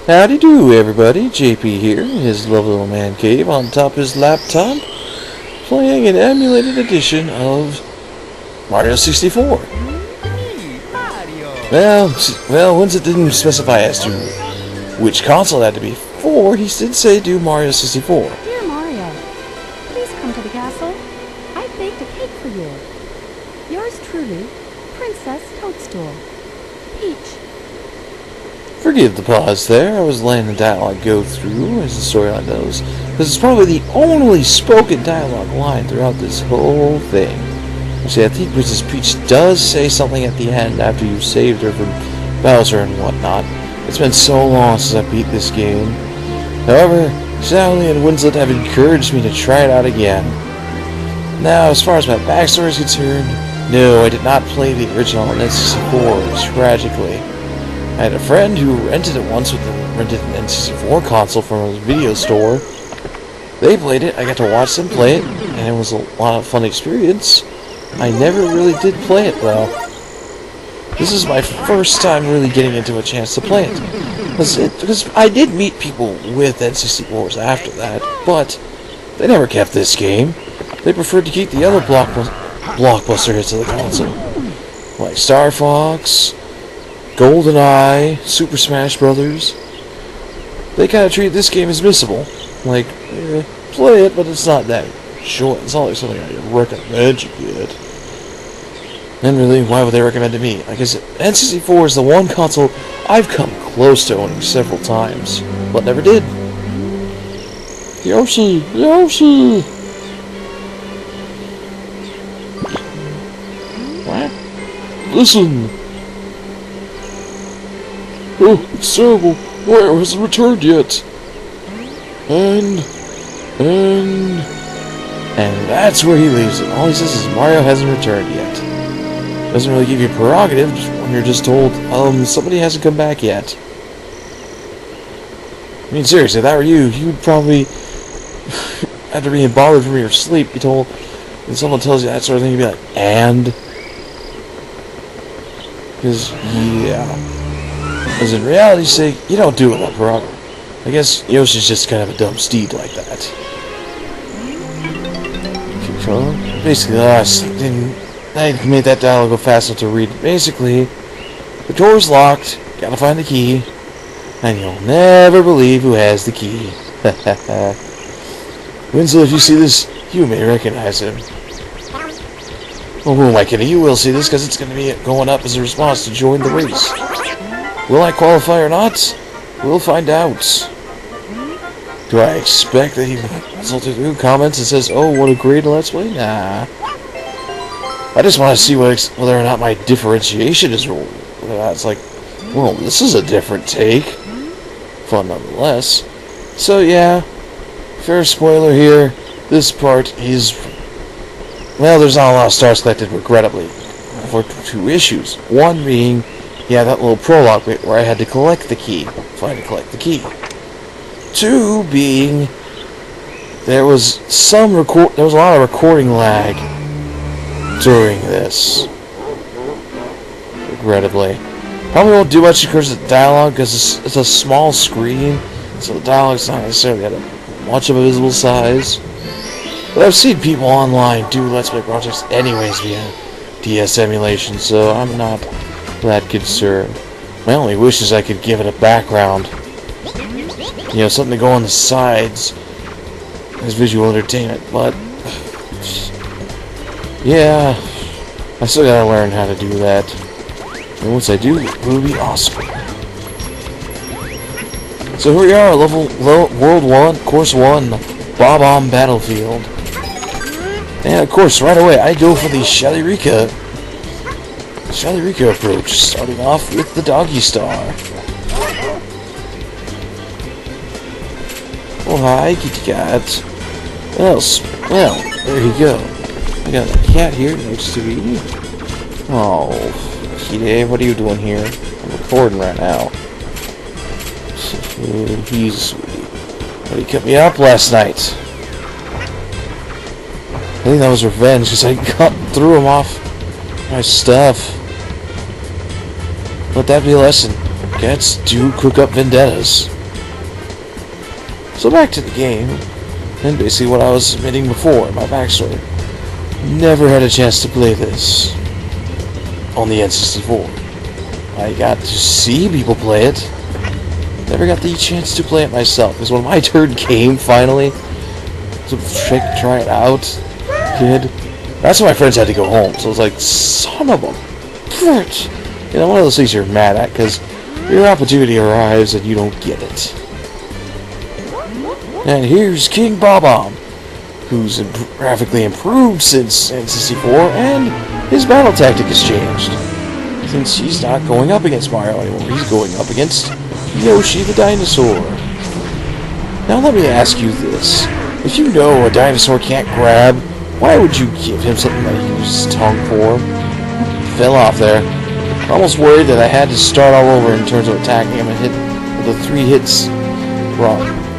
Howdy do, everybody. JP here, in his lovely little man cave on top of his laptop, playing an emulated edition of Mario 64. Well, Winslet didn't specify as to which console it had to be for. He did say do Mario 64. Dear Mario, please come to the castle. I've baked a cake for you. Yours truly, Princess Toadstool. Peach. Forgive the pause there. I was letting the dialogue go through, as the storyline does. This is probably the only spoken dialogue line throughout this whole thing. See, I think Princess Peach does say something at the end after you saved her from Bowser and whatnot. It's been so long since I beat this game. However, Sally and Winslet have encouraged me to try it out again. Now, as far as my backstory is concerned, no, I did not play the original on N64, tragically. I had a friend who rented it once rented an N64 console from a video store. They played it, I got to watch them play it, and it was a lot of fun experience. I never really did play it though. This is my first time really getting into a chance to play it. Because I did meet people with N64s after that, but they never kept this game. They preferred to keep the other blockbuster hits of the console. Like Star Fox, GoldenEye, Super Smash Brothers. They kind of treat this game as missable. Like, play it, but it's not that short. It's not like something I recommend you get. And really, why would they recommend it to me? Like I said, N64 is the one console I've come close to owning several times, but never did. Yoshi! Yoshi! What? Listen! Oh, it's terrible. Mario hasn't returned yet. And that's where he leaves it. All he says is Mario hasn't returned yet. Doesn't really give you prerogative when you're just told, somebody hasn't come back yet. I mean, seriously, if that were you, you'd probably, after being bothered from your sleep, be told, when someone tells you that sort of thing, you'd be like, and? Because, yeah. Because in reality's sake, you don't do it without prerogative. I guess Yoshi's just kind of a dumb steed like that. Control? Basically, I made that dialogue go fast enough to read. Basically, the door's locked, gotta find the key, and you'll never believe who has the key. Winslow, if you see this, you may recognize him. Well, who am I kidding? You will see this, because it's going to be going up as a response to join the race. Will I qualify or not? We'll find out. Do I expect that he consulted through comments and says, oh, what a great Let's Play? Nah. I just want to see whether or not my differentiation is wrong. It's like, well, this is a different take. Fun nonetheless. So yeah, fair spoiler here. This part is, well, there's not a lot of stars collected, regrettably, for two issues. One being, yeah, that little prologue bit where I had to collect the key. Finally collect the key. Two being, there was a lot of recording lag during this, regrettably. Probably won't do much because of the dialogue, because it's a small screen, so the dialogue's not necessarily at much of a visible size. But I've seen people online do Let's Play projects anyways via DS emulation, so I'm not that concerned. My only wish is I could give it a background. You know, something to go on the sides as visual entertainment, but yeah, I still gotta learn how to do that. And once I do, it will be awesome. So here we are, World 1, Course 1, Bob-omb Battlefield. And of course, right away, I go for the Shelly Rika approach, starting off with the Doggy Star. Oh hi, kitty cat. What else? Well, there you go. I got a cat here next to me. Oh, Kitty, what are you doing here? I'm recording right now. He's sweet. But he kept me up last night. I think that was revenge because I threw him off my stuff. Let that be a lesson. cats do cook up vendettas. So back to the game, and basically what I was admitting before, my backstory. Never had a chance to play this on the N64. I got to see people play it. Never got the chance to play it myself, because when my turn came finally to try it out, that's when my friends had to go home. So it was like, son of a bitch. You know, one of those things you're mad at, because your opportunity arrives and you don't get it. And here's King Bob-omb, who's graphically improved since N64, and his battle tactic has changed. Since he's not going up against Mario anymore, he's going up against Yoshi the dinosaur. Now let me ask you this. If you know a dinosaur can't grab, why would you give him something that he uses his tongue for? Fell off there. Almost worried that I had to start all over in terms of attacking him and hit with the 3 hits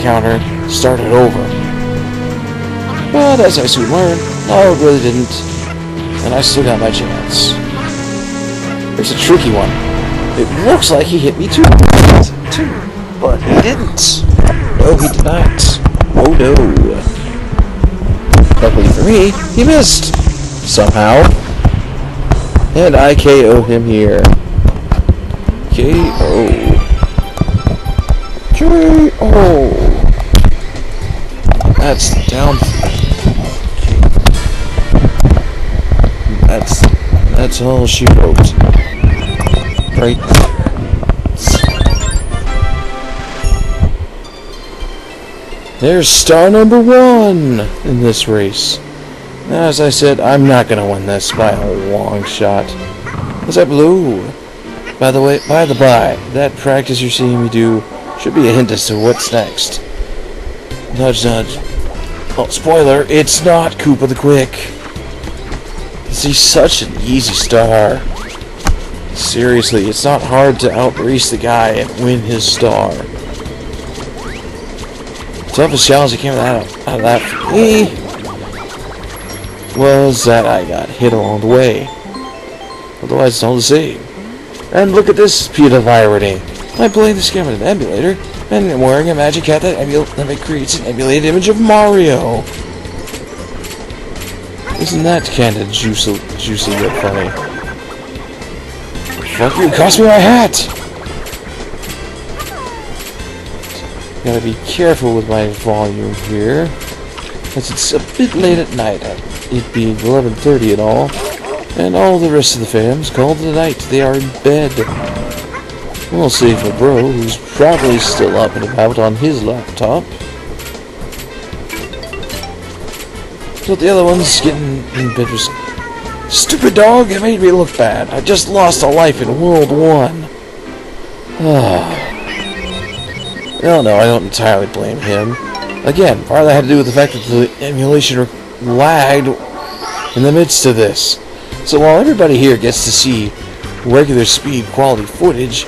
counter, started over. But as I soon learned, no, it really didn't. And I still got my chance. Here's a tricky one. It looks like he hit me too, but he didn't. No, he did not. Oh no. Luckily for me, he missed. Somehow. And I KO him here. KO. KO. That's down. That's all she wrote. Right there. There's star number 1 in this race. Now, as I said, I'm not gonna win this by a long shot. Was that blue? By the way, by the by, that practice you're seeing me do should be a hint as to what's next. Nudge, nudge. Oh, spoiler, it's not Koopa the Quick. He's such an easy star. Seriously, it's not hard to outrace the guy and win his star. Toughest challenge that came out of that for me was that I got hit along the way. Otherwise, it's all the same. And look at this piece of irony. I'm playing this game with an emulator, and I'm wearing a magic hat that creates an emulated image of Mario. Isn't that kinda juicy yet funny? Fuck you, cost me my hat! Gotta be careful with my volume here, as it's a bit late at night, it being 11:30 and all the rest of the fam's called it a night. They are in bed. Well, save for bro, who's probably still up and about on his laptop. So the other one's getting in bed with... Stupid dog, it made me look bad. I just lost a life in World 1. No, I don't entirely blame him. Again, part of that had to do with the fact that the emulation lagged in the midst of this. So while everybody here gets to see regular speed quality footage,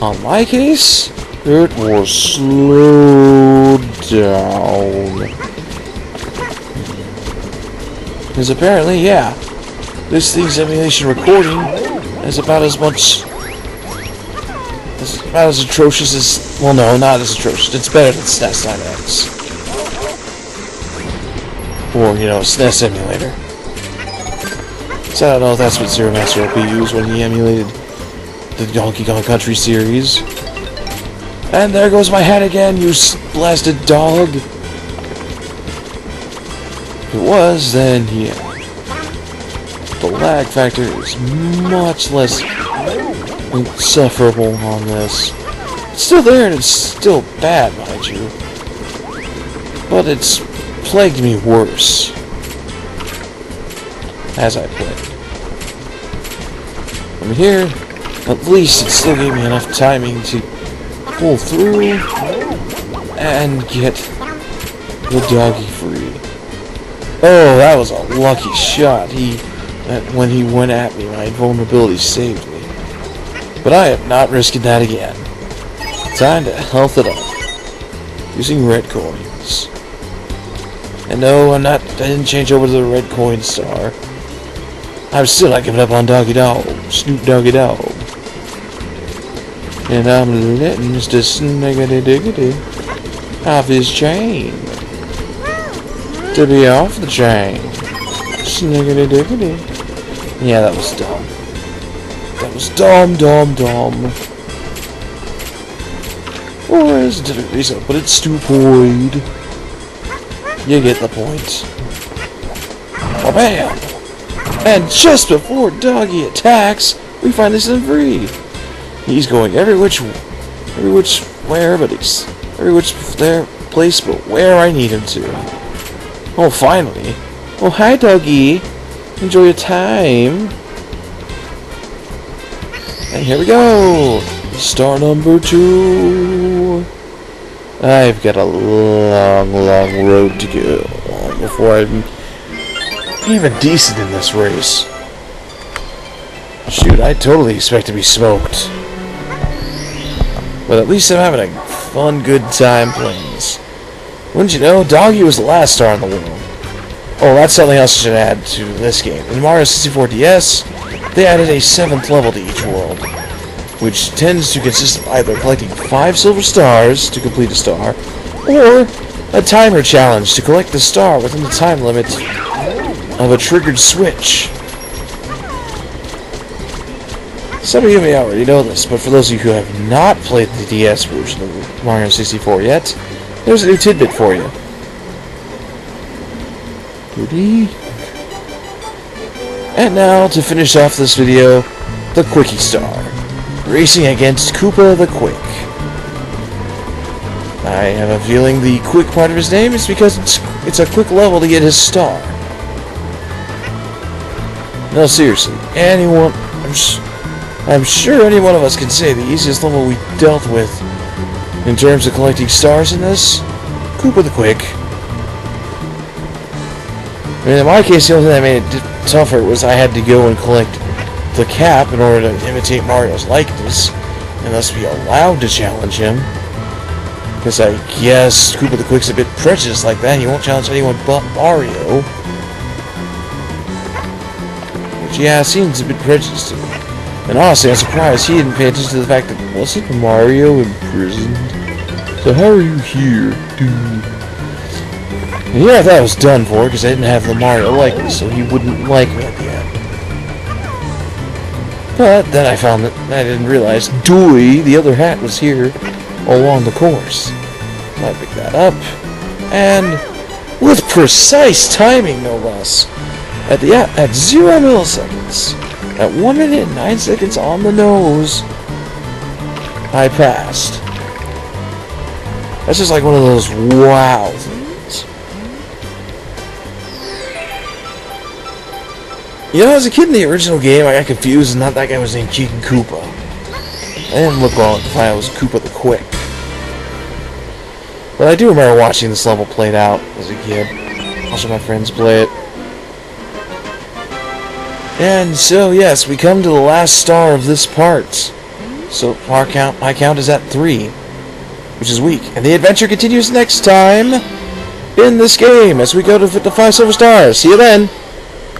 on my case, it was slowed down. Because apparently, yeah, this thing's emulation recording is about as atrocious as, well, no, not as atrocious. It's better than SNES 9X. Or, you know, SNES emulator. So I don't know if that's what Zero Master LP used when he emulated the Donkey Kong Country series. And there goes my hat again, you blasted dog. If it was, then yeah. The lag factor is much less insufferable on this. It's still there and it's still bad, mind you. But it's plagued me worse as I played. From here, at least it still gave me enough timing to pull through and get the doggy free. Oh, that was a lucky shot. When he went at me, my vulnerability saved me. But I am not risking that again. Time to health it up using red coins. And no, I didn't change over to the red coin star. I'm still not giving up on Doggy Dog. Snoop Doggy Dog. And I'm letting Mr. Sniggity Diggity off his chain. To be off the chain. Sniggity Diggity. Yeah, that was dumb. That was dumb. Or as difficulty so, but it's stupid. You get the point. Oh, bam! And just before Doggy attacks, we finally set him free. He's going every which place but where I need him to. Oh, finally. Oh, hi, Doggy. Enjoy your time. And here we go. Star number 2. I've got a long road to go before I'm even decent in this race. Shoot, I totally expect to be smoked. But at least I'm having a fun, good time playing this. Wouldn't you know, Doggy was the last star in the world. Oh, that's something else I should add to this game. In Mario 64 DS, they added a 7th level to each world, which tends to consist of either collecting 5 silver stars to complete a star, or a timer challenge to collect the star within the time limit of a triggered switch. Some of you may already know this, but for those of you who have not played the DS version of Mario 64 yet, there's a new tidbit for you. And now, to finish off this video, the Quickie Star. Racing against Koopa the Quick. I have a feeling the quick part of his name is because it's a quick level to get his star. No, seriously, I'm sure any one of us can say the easiest level we dealt with in terms of collecting stars in this, Koopa the Quick. I mean, in my case, the only thing that made it tougher was I had to go and collect the cap in order to imitate Mario's likeness, and thus be allowed to challenge him. Because I guess Koopa the Quick's a bit prejudiced like that, he won't challenge anyone but Mario. Which, yeah, seems a bit prejudiced to me. And honestly, I'm surprised he didn't pay attention to the fact that wasn't Mario imprisoned? So how are you here, dude? And yeah, that was done for, because I didn't have the Mario likeness, so he wouldn't like me at the end. But then I found that I didn't realize Dewey, the other hat, was here along the course. I picked that up, and with precise timing, no less, at 0 milliseconds, at 1 minute and 9 seconds on the nose, I passed. That's just like one of those wow things. You know, as a kid in the original game, I got confused and thought that guy was named King Koopa. I didn't look long to find out it was Koopa the Quick. But I do remember watching this level played out as a kid. Watching my friends play it. And so, yes, we come to the last star of this part. So, my count is at 3. Which is weak. And the adventure continues next time in this game as we go to the 5 silver stars. See you then!